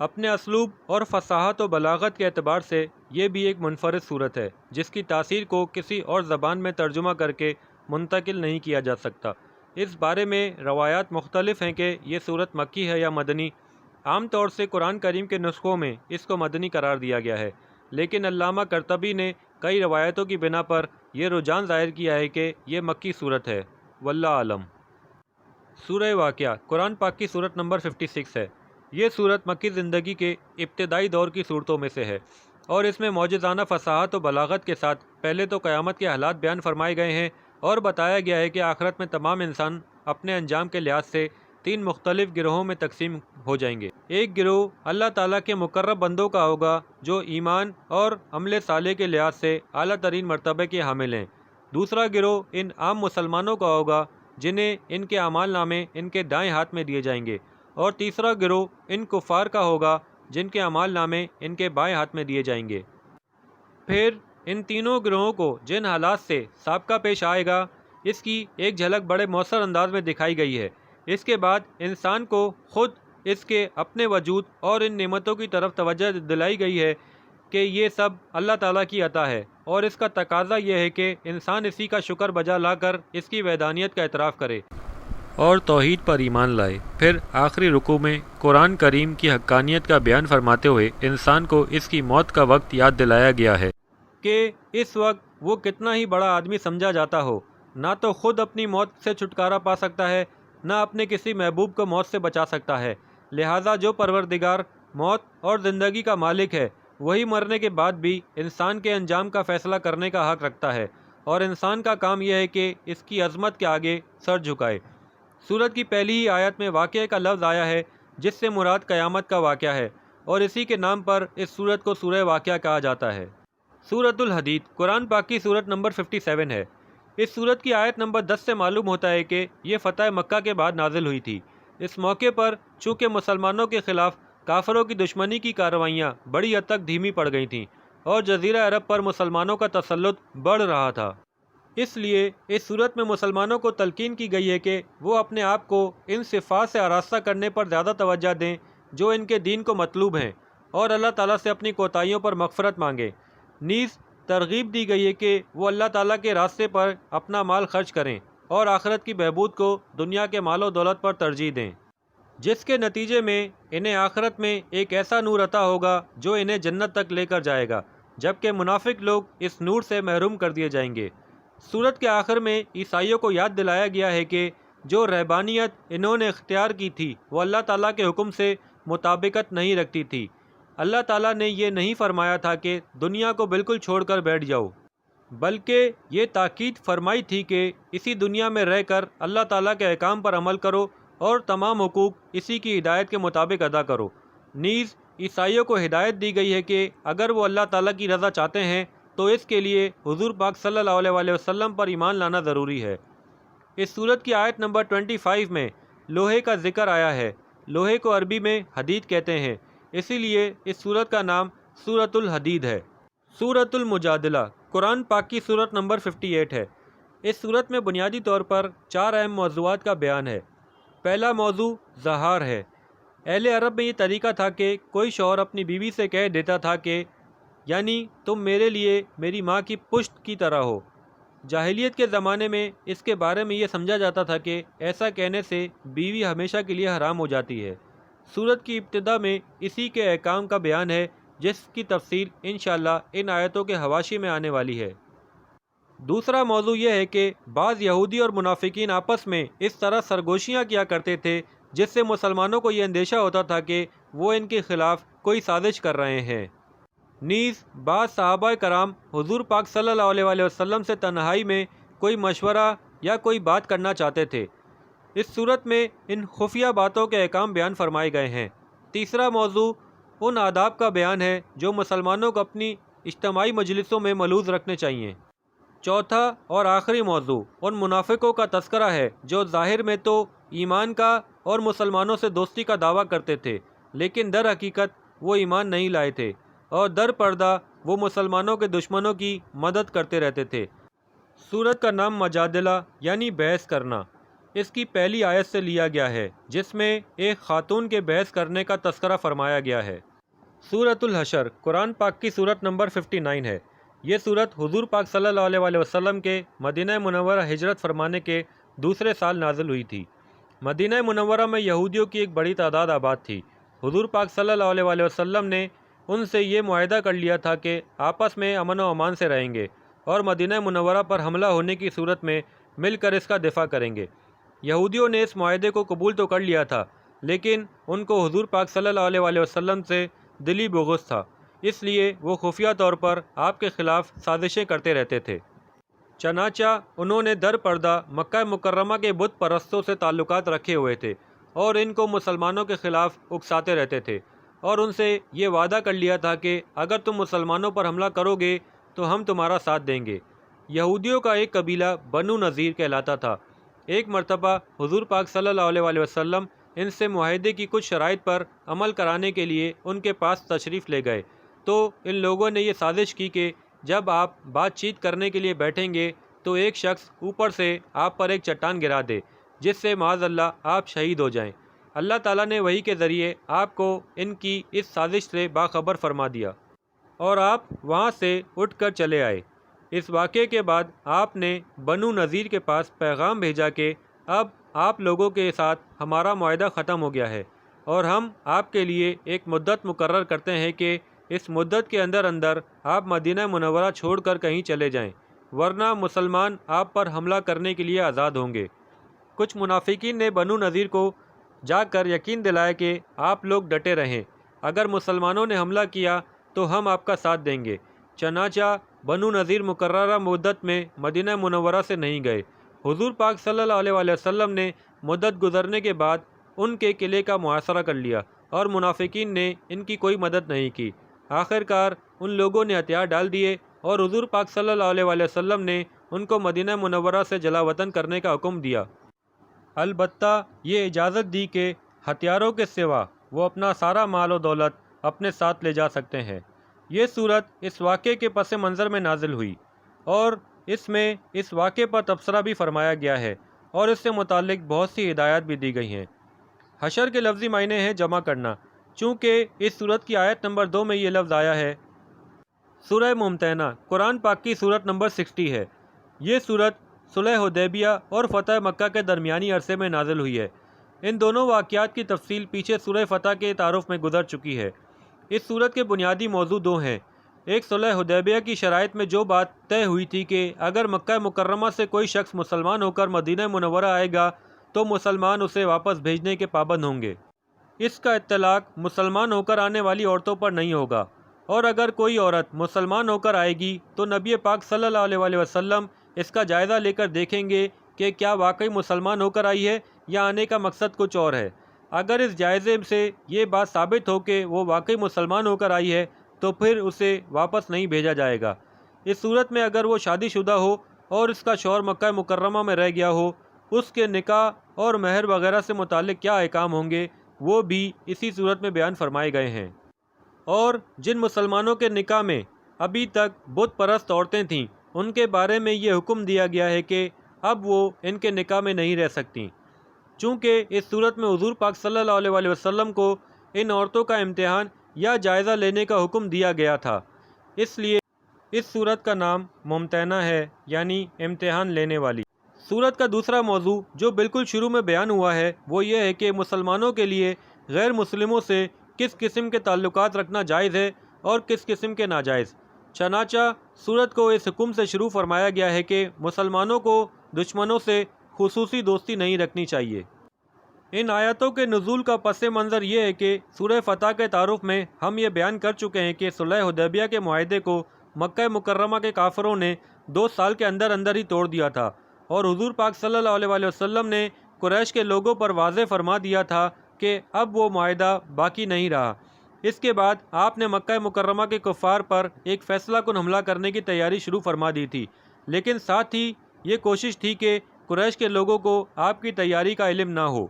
اپنے اسلوب اور فصاحت و بلاغت کے اعتبار سے یہ بھی ایک منفرد صورت ہے جس کی تاثیر کو کسی اور زبان میں ترجمہ کر کے منتقل نہیں کیا جا سکتا۔ اس بارے میں روایات مختلف ہیں کہ یہ صورت مکی ہے یا مدنی۔ عام طور سے قرآن کریم کے نسخوں میں اس کو مدنی قرار دیا گیا ہے، لیکن علامہ قرطبی نے کئی روایتوں کی بنا پر یہ رجحان ظاہر کیا ہے کہ یہ مکی صورت ہے۔ واللہ عالم۔ سورہ واقعہ قرآن پاک کی صورت نمبر 56 ہے۔ یہ صورت مکی زندگی کے ابتدائی دور کی صورتوں میں سے ہے اور اس میں معجزانہ فصاحت و بلاغت کے ساتھ پہلے تو قیامت کے حالات بیان فرمائے گئے ہیں اور بتایا گیا ہے کہ آخرت میں تمام انسان اپنے انجام کے لحاظ سے 3 مختلف گروہوں میں تقسیم ہو جائیں گے۔ ایک گروہ اللہ تعالیٰ کے مقرب بندوں کا ہوگا جو ایمان اور عمل صالح کے لحاظ سے اعلیٰ ترین مرتبے کے حامل ہیں۔ دوسرا گروہ ان عام مسلمانوں کا ہوگا جنہیں ان کے اعمال نامے ان کے دائیں ہاتھ میں دیے جائیں گے، اور تیسرا گروہ ان کفار کا ہوگا جن کے اعمال نامے ان کے بائیں ہاتھ میں دیے جائیں گے۔ پھر ان تینوں گروہوں کو جن حالات سے سابقہ پیش آئے گا اس کی ایک جھلک بڑے مؤثر انداز میں دکھائی گئی ہے۔ اس کے بعد انسان کو خود اس کے اپنے وجود اور ان نعمتوں کی طرف توجہ دلائی گئی ہے کہ یہ سب اللہ تعالیٰ کی عطا ہے، اور اس کا تقاضا یہ ہے کہ انسان اسی کا شکر بجا لا کر اس کی وحدانیت کا اعتراف کرے اور توحید پر ایمان لائے۔ پھر آخری رکوع میں قرآن کریم کی حقانیت کا بیان فرماتے ہوئے انسان کو اس کی موت کا وقت یاد دلایا گیا ہے کہ اس وقت وہ کتنا ہی بڑا آدمی سمجھا جاتا ہو، نہ تو خود اپنی موت سے چھٹکارا پا سکتا ہے، نہ اپنے کسی محبوب کو موت سے بچا سکتا ہے۔ لہٰذا جو پروردگار موت اور زندگی کا مالک ہے وہی مرنے کے بعد بھی انسان کے انجام کا فیصلہ کرنے کا حق رکھتا ہے، اور انسان کا کام یہ ہے کہ اس کی عظمت کے آگے سر جھکائے۔ سورت کی پہلی ہی آیت میں واقعے کا لفظ آیا ہے جس سے مراد قیامت کا واقعہ ہے، اور اسی کے نام پر اس سورت کو سورہ واقعہ کہا جاتا ہے۔ سورۃ الحدید قرآن پاک کی سورت نمبر 57 ہے۔ اس سورت کی آیت نمبر 10 سے معلوم ہوتا ہے کہ یہ فتح مکہ کے بعد نازل ہوئی تھی۔ اس موقع پر چونکہ مسلمانوں کے خلاف کافروں کی دشمنی کی کارروائیاں بڑی حد تک دھیمی پڑ گئی تھیں اور جزیرہ عرب پر مسلمانوں کا تسلط بڑھ رہا تھا، اس لیے اس صورت میں مسلمانوں کو تلقین کی گئی ہے کہ وہ اپنے آپ کو ان صفات سے آراستہ کرنے پر زیادہ توجہ دیں جو ان کے دین کو مطلوب ہیں، اور اللہ تعالیٰ سے اپنی کوتاہیوں پر مغفرت مانگیں۔ نیز ترغیب دی گئی ہے کہ وہ اللہ تعالیٰ کے راستے پر اپنا مال خرچ کریں اور آخرت کی بہبود کو دنیا کے مال و دولت پر ترجیح دیں، جس کے نتیجے میں انہیں آخرت میں ایک ایسا نور عطا ہوگا جو انہیں جنت تک لے کر جائے گا، جبکہ منافق لوگ اس نور سے محروم کر دیے جائیں گے۔ سورت کے آخر میں عیسائیوں کو یاد دلایا گیا ہے کہ جو رہبانیت انہوں نے اختیار کی تھی وہ اللہ تعالیٰ کے حکم سے مطابقت نہیں رکھتی تھی۔ اللہ تعالیٰ نے یہ نہیں فرمایا تھا کہ دنیا کو بالکل چھوڑ کر بیٹھ جاؤ، بلکہ یہ تاکید فرمائی تھی کہ اسی دنیا میں رہ کر اللہ تعالیٰ کے احکام پر عمل کرو اور تمام حقوق اسی کی ہدایت کے مطابق ادا کرو۔ نیز عیسائیوں کو ہدایت دی گئی ہے کہ اگر وہ اللہ تعالیٰ کی رضا چاہتے ہیں تو اس کے لیے حضور پاک صلی اللہ علیہ وسلم پر ایمان لانا ضروری ہے۔ اس سورت کی آیت نمبر 25 میں لوہے کا ذکر آیا ہے۔ لوہے کو عربی میں حدید کہتے ہیں، اسی لیے اس سورت کا نام سورۃ الحدید ہے۔ سورۃ المجادلہ قرآن پاک کی سورت نمبر 58 ہے۔ اس سورت میں بنیادی طور پر 4 اہم موضوعات کا بیان ہے۔ پہلا موضوع زہار ہے۔ اہل عرب میں یہ طریقہ تھا کہ کوئی شوہر اپنی بیوی سے کہہ دیتا تھا کہ یعنی تم میرے لیے میری ماں کی پشت کی طرح ہو۔ جاہلیت کے زمانے میں اس کے بارے میں یہ سمجھا جاتا تھا کہ ایسا کہنے سے بیوی ہمیشہ کے لیے حرام ہو جاتی ہے۔ سورت کی ابتدا میں اسی کے احکام کا بیان ہے جس کی تفصیل انشاءاللہ ان آیتوں کے حواشی میں آنے والی ہے۔ دوسرا موضوع یہ ہے کہ بعض یہودی اور منافقین آپس میں اس طرح سرگوشیاں کیا کرتے تھے جس سے مسلمانوں کو یہ اندیشہ ہوتا تھا کہ وہ ان کے خلاف کوئی سازش کر رہے ہیں۔ نیز بعض صحابہ کرام حضور پاک صلی اللہ علیہ وسلم سے تنہائی میں کوئی مشورہ یا کوئی بات کرنا چاہتے تھے۔ اس صورت میں ان خفیہ باتوں کے احکام بیان فرمائے گئے ہیں۔ تیسرا موضوع ان آداب کا بیان ہے جو مسلمانوں کو اپنی اجتماعی مجلسوں میں ملحوظ رکھنے چاہیے۔ چوتھا اور آخری موضوع ان منافقوں کا تذکرہ ہے جو ظاہر میں تو ایمان کا اور مسلمانوں سے دوستی کا دعویٰ کرتے تھے، لیکن در حقیقت وہ ایمان نہیں لائے تھے، اور در پردہ وہ مسلمانوں کے دشمنوں کی مدد کرتے رہتے تھے۔ سورت کا نام مجادلہ یعنی بحث کرنا۔ اس کی پہلی آیت سے لیا گیا ہے، جس میں ایک خاتون کے بحث کرنے کا تذکرہ فرمایا گیا ہے۔ سورۃ الحشر قرآن پاک کی سورت نمبر 59 ہے۔ یہ سورت حضور پاک صلی اللہ علیہ وسلم کے مدینہ منورہ ہجرت فرمانے کے دوسرے سال نازل ہوئی تھی۔ مدینہ منورہ میں یہودیوں کی ایک بڑی تعداد آباد تھی۔ حضور پاک صلی اللہ علیہ وسلم نے ان سے یہ معاہدہ کر لیا تھا کہ آپس میں امن و امان سے رہیں گے اور مدینہ منورہ پر حملہ ہونے کی صورت میں مل کر اس کا دفاع کریں گے۔ یہودیوں نے اس معاہدے کو قبول تو کر لیا تھا، لیکن ان کو حضور پاک صلی اللہ علیہ وسلم سے دلی بغض تھا، اس لیے وہ خفیہ طور پر آپ کے خلاف سازشیں کرتے رہتے تھے۔ چنانچہ انہوں نے در پردہ مکہ مکرمہ کے بت پرستوں سے تعلقات رکھے ہوئے تھے اور ان کو مسلمانوں کے خلاف اکساتے رہتے تھے، اور ان سے یہ وعدہ کر لیا تھا کہ اگر تم مسلمانوں پر حملہ کرو گے تو ہم تمہارا ساتھ دیں گے۔ یہودیوں کا ایک قبیلہ بنو نذیر کہلاتا تھا۔ ایک مرتبہ حضور پاک صلی اللہ علیہ وسلم ان سے معاہدے کی کچھ شرائط پر عمل کرانے کے لیے ان کے پاس تشریف لے گئے، تو ان لوگوں نے یہ سازش کی کہ جب آپ بات چیت کرنے کے لیے بیٹھیں گے تو ایک شخص اوپر سے آپ پر ایک چٹان گرا دے، جس سے معاذ اللہ آپ شہید ہو جائیں۔ اللہ تعالیٰ نے وحی کے ذریعے آپ کو ان کی اس سازش سے باخبر فرما دیا اور آپ وہاں سے اٹھ کر چلے آئے۔ اس واقعے کے بعد آپ نے بنو نذیر کے پاس پیغام بھیجا کہ اب آپ لوگوں کے ساتھ ہمارا معاہدہ ختم ہو گیا ہے اور ہم آپ کے لیے ایک مدت مقرر کرتے ہیں کہ اس مدت کے اندر اندر آپ مدینہ منورہ چھوڑ کر کہیں چلے جائیں، ورنہ مسلمان آپ پر حملہ کرنے کے لیے آزاد ہوں گے۔ کچھ منافقین نے بنو نذیر کو جا کر یقین دلایا کہ آپ لوگ ڈٹے رہیں، اگر مسلمانوں نے حملہ کیا تو ہم آپ کا ساتھ دیں گے۔ چنانچہ بنو نذیر مقررہ مدت میں مدینہ منورہ سے نہیں گئے۔ حضور پاک صلی اللہ علیہ وسلم نے مدت گزرنے کے بعد ان کے قلعے کا محاصرہ کر لیا اور منافقین نے ان کی کوئی مدد نہیں کی۔ آخر کار ان لوگوں نے ہتھیار ڈال دیے اور حضور پاک صلی اللہ علیہ وسلم نے ان کو مدینہ منورہ سے جلا وطن کرنے کا حکم دیا، البتہ یہ اجازت دی کہ ہتھیاروں کے سوا وہ اپنا سارا مال و دولت اپنے ساتھ لے جا سکتے ہیں۔ یہ صورت اس واقعے کے پس منظر میں نازل ہوئی اور اس میں اس واقعے پر تبصرہ بھی فرمایا گیا ہے اور اس سے متعلق بہت سی ہدایات بھی دی گئی ہیں۔ حشر کے لفظی معنی ہے جمع کرنا، چونکہ اس صورت کی آیت نمبر 2 میں یہ لفظ آیا ہے۔ سورہ ممتحنہ قرآن پاک کی صورت نمبر 60 ہے۔ یہ صورت صلح حدیبیہ اور فتح مکہ کے درمیانی عرصے میں نازل ہوئی ہے۔ ان دونوں واقعات کی تفصیل پیچھے سورہ فتح کے تعارف میں گزر چکی ہے۔ اس صورت کے بنیادی موضوع دو ہیں۔ ایک صلح حدیبیہ کی شرائط میں جو بات طے ہوئی تھی کہ اگر مکہ مکرمہ سے کوئی شخص مسلمان ہو کر مدینہ منورہ آئے گا تو مسلمان اسے واپس بھیجنے کے پابند ہوں گے۔ اس کا اطلاق مسلمان ہو کر آنے والی عورتوں پر نہیں ہوگا، اور اگر کوئی عورت مسلمان ہو کر آئے گی تو نبی پاک صلی اللہ علیہ وسلم اس کا جائزہ لے کر دیکھیں گے کہ کیا واقعی مسلمان ہو کر آئی ہے یا آنے کا مقصد کچھ اور ہے۔ اگر اس جائزے سے یہ بات ثابت ہو کہ وہ واقعی مسلمان ہو کر آئی ہے تو پھر اسے واپس نہیں بھیجا جائے گا۔ اس صورت میں اگر وہ شادی شدہ ہو اور اس کا شوہر مکہ مکرمہ میں رہ گیا ہو، اس کے نکاح اور مہر وغیرہ سے متعلق کیا احکام ہوں گے وہ بھی اسی صورت میں بیان فرمائے گئے ہیں۔ اور جن مسلمانوں کے نکاح میں ابھی تک بت پرست عورتیں تھیں، ان کے بارے میں یہ حکم دیا گیا ہے کہ اب وہ ان کے نکاح میں نہیں رہ سکتیں، چونکہ اس صورت میں حضور پاک صلی اللہ علیہ وسلم کو ان عورتوں کا امتحان یا جائزہ لینے کا حکم دیا گیا تھا، اس لیے اس صورت کا نام ممتحنہ ہے، یعنی امتحان لینے والی۔ صورت کا دوسرا موضوع جو بالکل شروع میں بیان ہوا ہے وہ یہ ہے کہ مسلمانوں کے لیے غیر مسلموں سے کس قسم کے تعلقات رکھنا جائز ہے اور کس قسم کے ناجائز۔ چنانچہ صورت کو اس حکم سے شروع فرمایا گیا ہے کہ مسلمانوں کو دشمنوں سے خصوصی دوستی نہیں رکھنی چاہیے۔ ان آیاتوں کے نزول کا پس منظر یہ ہے کہ سورہ فتح کے تعارف میں ہم یہ بیان کر چکے ہیں کہ صلح حدیبیہ کے معاہدے کو مکہ مکرمہ کے کافروں نے 2 سال کے اندر اندر ہی توڑ دیا تھا، اور حضور پاک صلی اللہ علیہ وسلم نے قریش کے لوگوں پر واضح فرما دیا تھا کہ اب وہ معاہدہ باقی نہیں رہا۔ اس کے بعد آپ نے مکہ مکرمہ کے کفار پر ایک فیصلہ کن حملہ کرنے کی تیاری شروع فرما دی تھی، لیکن ساتھ ہی یہ کوشش تھی کہ قریش کے لوگوں کو آپ کی تیاری کا علم نہ ہو۔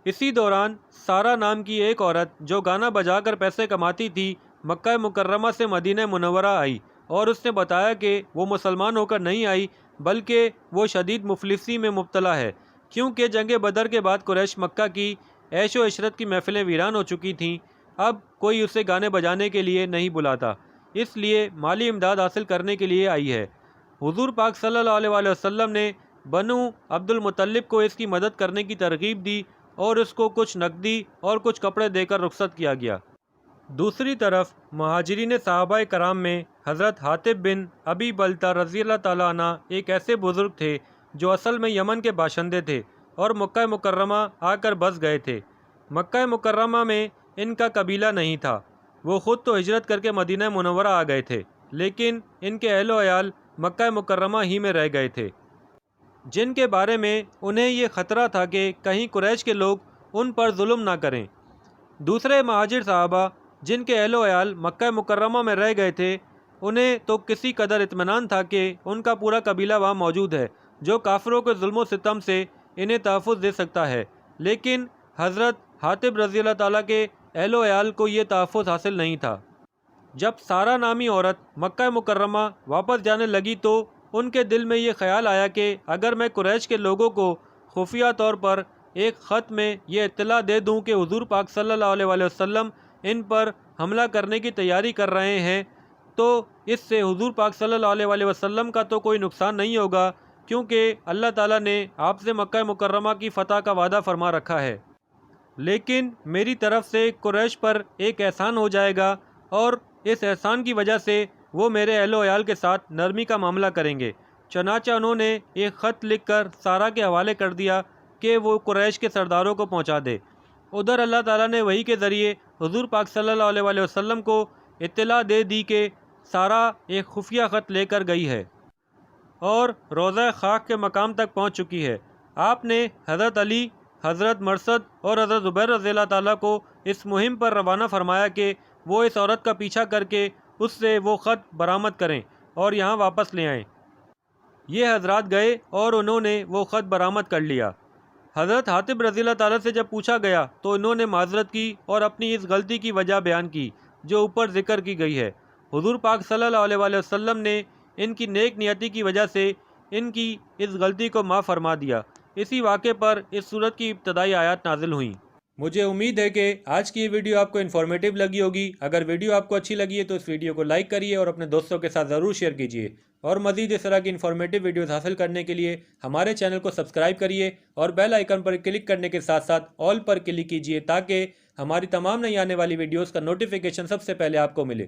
اسی دوران سارا نام کی ایک عورت جو گانا بجا کر پیسے کماتی تھی مکہ مکرمہ سے مدینہ منورہ آئی، اور اس نے بتایا کہ وہ مسلمان ہو کر نہیں آئی بلکہ وہ شدید مفلسی میں مبتلا ہے، کیونکہ جنگ بدر کے بعد قریش مکہ کی عیش و عشرت کی محفلیں ویران ہو چکی تھیں، اب کوئی اسے گانے بجانے کے لیے نہیں بلاتا، اس لیے مالی امداد حاصل کرنے کے لیے آئی ہے۔ حضور پاک صلی اللہ علیہ وآلہ وسلم نے بنو عبد المطلب کو اس کی مدد کرنے کی ترغیب دی اور اس کو کچھ نقدی اور کچھ کپڑے دے کر رخصت کیا گیا۔ دوسری طرف مہاجرین صحابہ کرام میں حضرت حاطب بن ابی بلتہ رضی اللہ تعالیٰ عنہ ایک ایسے بزرگ تھے جو اصل میں یمن کے باشندے تھے اور مکہ مکرمہ آ کر بس گئے تھے۔ مکہ مکرمہ میں ان کا قبیلہ نہیں تھا، وہ خود تو ہجرت کر کے مدینہ منورہ آ گئے تھے، لیکن ان کے اہل و عیال مکہ مکرمہ ہی میں رہ گئے تھے، جن کے بارے میں انہیں یہ خطرہ تھا کہ کہیں قریش کے لوگ ان پر ظلم نہ کریں۔ دوسرے مہاجر صحابہ جن کے اہل و عیال مکہ مکرمہ میں رہ گئے تھے، انہیں تو کسی قدر اطمینان تھا کہ ان کا پورا قبیلہ وہاں موجود ہے جو کافروں کے ظلم و ستم سے انہیں تحفظ دے سکتا ہے، لیکن حضرت حاطب رضی اللہ تعالیٰ کے اہل و عیال کو یہ تحفظ حاصل نہیں تھا۔ جب سارا نامی عورت مکہ مکرمہ واپس جانے لگی تو ان کے دل میں یہ خیال آیا کہ اگر میں قریش کے لوگوں کو خفیہ طور پر ایک خط میں یہ اطلاع دے دوں کہ حضور پاک صلی اللہ علیہ وآلہ وسلم ان پر حملہ کرنے کی تیاری کر رہے ہیں، تو اس سے حضور پاک صلی اللہ علیہ وآلہ وسلم کا تو کوئی نقصان نہیں ہوگا، کیونکہ اللہ تعالیٰ نے آپ سے مکہ مکرمہ کی فتح کا وعدہ فرما رکھا ہے، لیکن میری طرف سے قریش پر ایک احسان ہو جائے گا اور اس احسان کی وجہ سے وہ میرے اہل و عیال کے ساتھ نرمی کا معاملہ کریں گے۔ چنانچہ انہوں نے ایک خط لکھ کر سارا کے حوالے کر دیا کہ وہ قریش کے سرداروں کو پہنچا دے۔ ادھر اللہ تعالیٰ نے وحی کے ذریعے حضور پاک صلی اللہ علیہ وآلہ وسلم کو اطلاع دے دی کہ سارا ایک خفیہ خط لے کر گئی ہے اور روضہ خاک کے مقام تک پہنچ چکی ہے۔ آپ نے حضرت علی، حضرت مرثد اور حضرت زبیر رضی اللہ تعالیٰ کو اس مہم پر روانہ فرمایا کہ وہ اس عورت کا پیچھا کر کے اس سے وہ خط برآمد کریں اور یہاں واپس لے آئیں۔ یہ حضرات گئے اور انہوں نے وہ خط برآمد کر لیا۔ حضرت حاطب رضی اللہ تعالیٰ سے جب پوچھا گیا تو انہوں نے معذرت کی اور اپنی اس غلطی کی وجہ بیان کی جو اوپر ذکر کی گئی ہے۔ حضور پاک صلی اللہ علیہ وآلہ وسلم نے ان کی نیک نیتی کی وجہ سے ان کی اس غلطی کو معاف فرما دیا۔ اسی واقعے پر اس سورت کی ابتدائی آیات نازل ہوئیں۔ مجھے امید ہے کہ آج کی یہ ویڈیو آپ کو انفارمیٹیو لگی ہوگی۔ اگر ویڈیو آپ کو اچھی لگی ہے تو اس ویڈیو کو لائک کریے اور اپنے دوستوں کے ساتھ ضرور شیئر کیجیے، اور مزید اس طرح کی انفارمیٹیو ویڈیوز حاصل کرنے کے لیے ہمارے چینل کو سبسکرائب کریے اور بیل آئیکن پر کلک کرنے کے ساتھ ساتھ آل پر کلک کیجیے تاکہ ہماری تمام نئی آنے والی ویڈیوز کا نوٹیفیکیشن سب سے پہلے آپ کو ملے۔